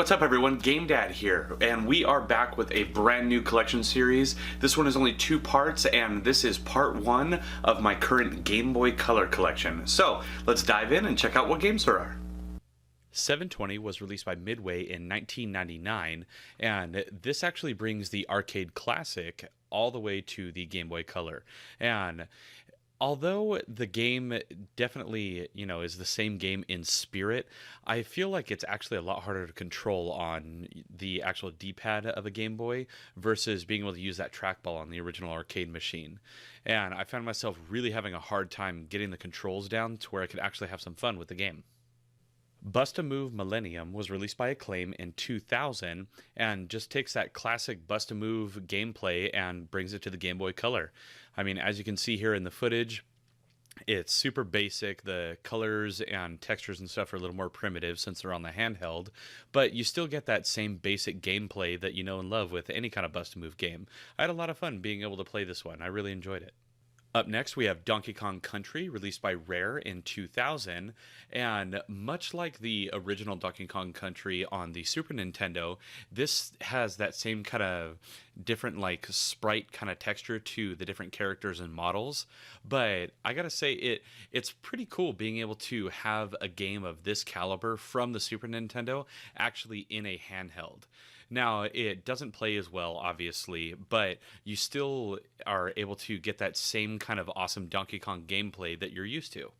What's up everyone? GameDad here, and we are back with a brand new collection series. This one is only 2 parts, and this is part 1 of my current Game Boy Color collection. So, let's dive in and check out what games there are. 720 was released by Midway in 1999, and this actually brings the arcade classic all the way to the Game Boy Color. And although the game definitely, is the same game in spirit, I feel like it's actually a lot harder to control on the actual D-pad of a Game Boy versus being able to use that trackball on the original arcade machine. And I found myself really having a hard time getting the controls down to where I could actually have some fun with the game. Bust-A-Move Millennium was released by Acclaim in 2000 and just takes that classic Bust-A-Move gameplay and brings it to the Game Boy Color. I mean, as you can see here in the footage, it's super basic. The colors and textures and stuff are a little more primitive since they're on the handheld, but you still get that same basic gameplay that you know and love with any kind of Bust-A-Move game. I had a lot of fun being able to play this one. I really enjoyed it. Up next, we have Donkey Kong Country, released by Rare in 2000, and much like the original Donkey Kong Country on the Super Nintendo, this has that same kind of different, like, sprite kind of texture to the different characters and models, but I gotta say, it's pretty cool being able to have a game of this caliber from the Super Nintendo actually in a handheld. Now, it doesn't play as well, obviously, but you still are able to get that same kind of awesome Donkey Kong gameplay that you're used to.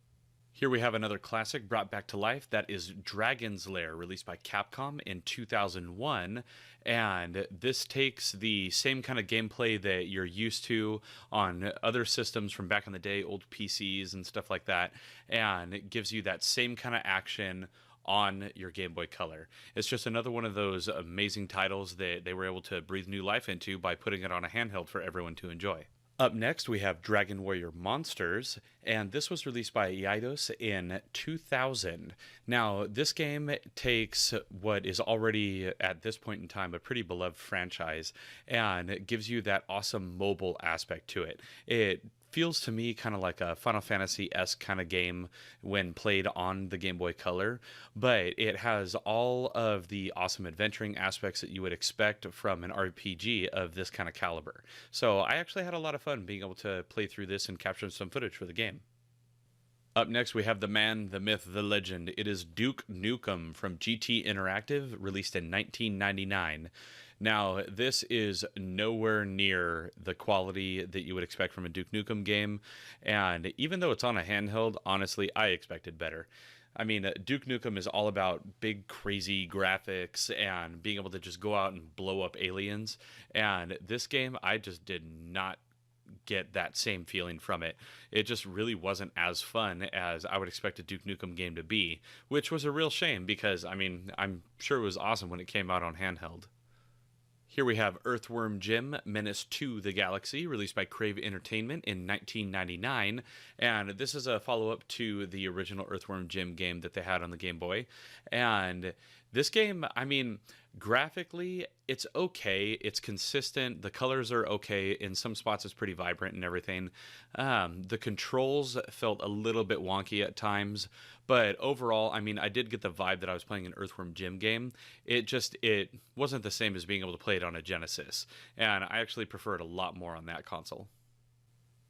Here we have another classic brought back to life, that is Dragon's Lair, released by Capcom in 2001, and this takes the same kind of gameplay that you're used to on other systems from back in the day, old PCs and stuff like that, and it gives you that same kind of action on your Game Boy Color. It's just another one of those amazing titles that they were able to breathe new life into by putting it on a handheld for everyone to enjoy. Up next, we have Dragon Warrior Monsters, and this was released by Eidos in 2000. Now, this game takes what is already, at this point in time, a pretty beloved franchise, and it gives you that awesome mobile aspect to it. It feels to me kind of like a Final Fantasy-esque kind of game when played on the Game Boy Color, but it has all of the awesome adventuring aspects that you would expect from an RPG of this kind of caliber. So I actually had a lot of fun being able to play through this and capture some footage for the game. Up next, we have the man, the myth, the legend. It is Duke Nukem from GT Interactive, released in 1999. Now, this is nowhere near the quality that you would expect from a Duke Nukem game, and even though it's on a handheld, honestly, I expected better. I mean, Duke Nukem is all about big, crazy graphics and being able to just go out and blow up aliens, and this game, I just did not get that same feeling from it. It just really wasn't as fun as I would expect a Duke Nukem game to be, which was a real shame because, I mean, I'm sure it was awesome when it came out on handheld. Here we have Earthworm Jim Menace to the Galaxy, released by Crave Entertainment in 1999, and this is a follow-up to the original Earthworm Jim game that they had on the Game Boy. And this game, I mean, graphically, it's okay. It's consistent. The colors are okay. In some spots, it's pretty vibrant and everything. The controls felt a little bit wonky at times, but overall, I mean, I did get the vibe that I was playing an Earthworm Jim game. It wasn't the same as being able to play it on a Genesis, and I actually prefer it a lot more on that console.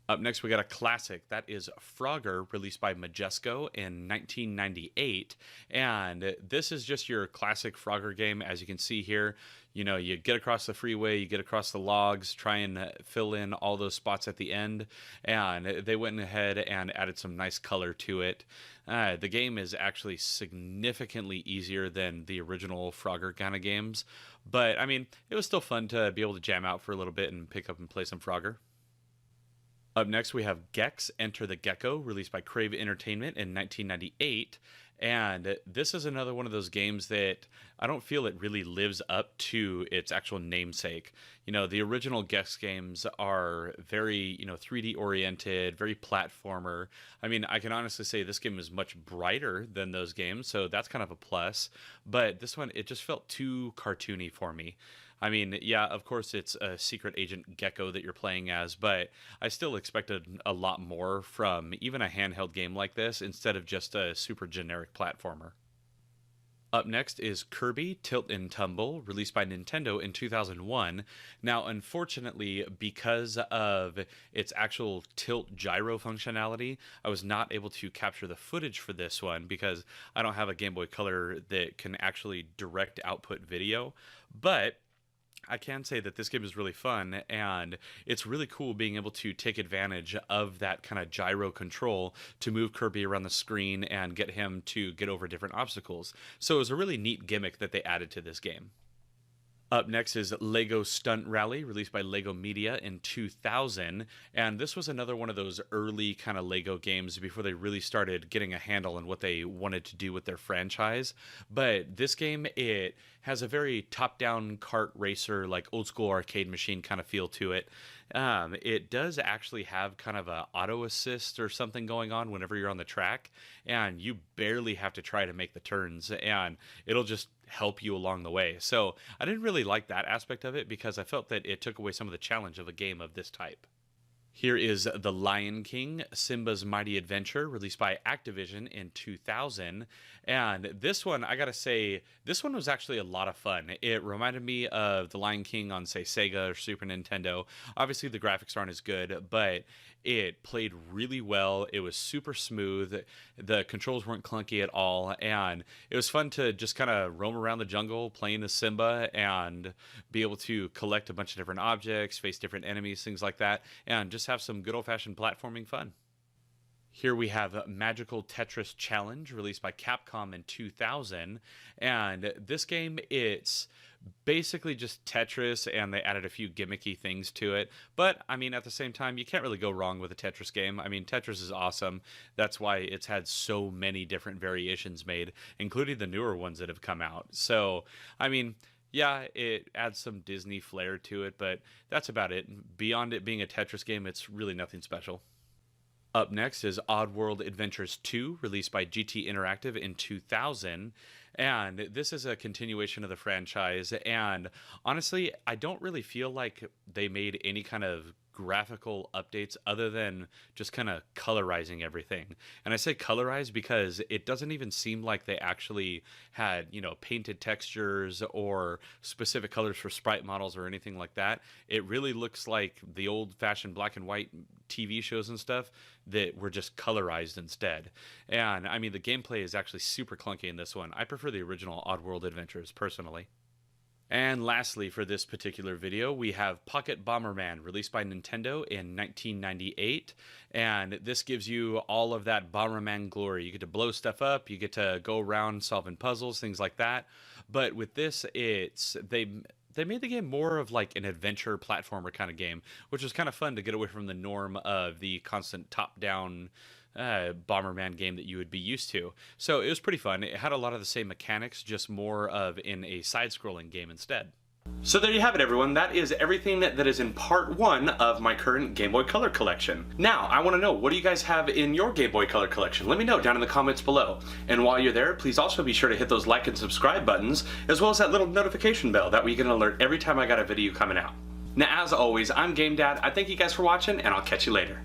Up next, we got a classic. That is Frogger, released by Majesco in 1998. And this is just your classic Frogger game. As you can see here, you get across the freeway, you get across the logs, try and fill in all those spots at the end. And they went ahead and added some nice color to it. The game is actually significantly easier than the original Frogger kind of games. But, I mean, it was still fun to be able to jam out for a little bit and pick up and play some Frogger. Up next, we have Gex Enter the Gecko, released by Crave Entertainment in 1998. And this is another one of those games that I don't feel it really lives up to its actual namesake. The original Gex games are very, 3D oriented, very platformer. I mean, I can honestly say this game is much brighter than those games, so that's kind of a plus. But this one, it just felt too cartoony for me. I mean, yeah, of course it's a secret agent Gecko that you're playing as, but I still expected a lot more from even a handheld game like this instead of just a super generic platformer. Up next is Kirby Tilt and Tumble, released by Nintendo in 2001. Now, unfortunately, because of its actual tilt gyro functionality, I was not able to capture the footage for this one because I don't have a Game Boy Color that can actually direct output video. But I can say that this game is really fun, and it's really cool being able to take advantage of that kind of gyro control to move Kirby around the screen and get him to get over different obstacles. So it was a really neat gimmick that they added to this game. Up next is Lego Stunt Rally, released by Lego Media in 2000. And this was another one of those early kind of Lego games before they really started getting a handle on what they wanted to do with their franchise. But this game, it has a very top-down kart racer, like old school arcade machine kind of feel to it. It does actually have kind of a auto assist or something going on whenever you're on the track, and you barely have to try to make the turns, and it'll just help you along the way. So I didn't really like that aspect of it because I felt that it took away some of the challenge of a game of this type. Here is The Lion King, Simba's Mighty Adventure, released by Activision in 2000. And this one, I gotta say, this one was actually a lot of fun. It reminded me of The Lion King on, say, Sega or Super Nintendo. Obviously, the graphics aren't as good, but it played really well. It was super smooth. The controls weren't clunky at all. And it was fun to just kind of roam around the jungle playing as Simba and be able to collect a bunch of different objects, face different enemies, things like that, and just have some good old-fashioned platforming fun. Here we have Magical Tetris Challenge, released by Capcom in 2000. And this game, it's basically just Tetris, and they added a few gimmicky things to it. But, I mean, at the same time, you can't really go wrong with a Tetris game. I mean, Tetris is awesome. That's why it's had so many different variations made, including the newer ones that have come out. So, I mean, yeah, it adds some Disney flair to it, but that's about it. Beyond it being a Tetris game, it's really nothing special. Up next is Oddworld Adventures 2, released by GT Interactive in 2000. And this is a continuation of the franchise. And honestly, I don't really feel like they made any kind of graphical updates other than just kind of colorizing everything. And I say colorize because it doesn't even seem like they actually had, painted textures or specific colors for sprite models or anything like that. It really looks like the old-fashioned black and white TV shows and stuff that were just colorized instead. And I mean, the gameplay is actually super clunky in this one. I prefer the original Oddworld Adventures personally. And lastly, for this particular video, we have Pocket Bomberman, released by Nintendo in 1998. And this gives you all of that Bomberman glory. You get to blow stuff up, you get to go around solving puzzles, things like that. But with this, they made the game more of like an adventure platformer kind of game, which was kind of fun to get away from the norm of the constant top-down Bomberman game that you would be used to. So it was pretty fun. It had a lot of the same mechanics, just more of in a side-scrolling game instead. So there you have it, everyone. That is everything that is in part 1 of my current Game Boy Color collection. Now, I want to know, what do you guys have in your Game Boy Color collection? Let me know down in the comments below. And while you're there, please also be sure to hit those like and subscribe buttons, as well as that little notification bell. That way you get an alert every time I got a video coming out. Now, as always, I'm GameDad. I thank you guys for watching, and I'll catch you later.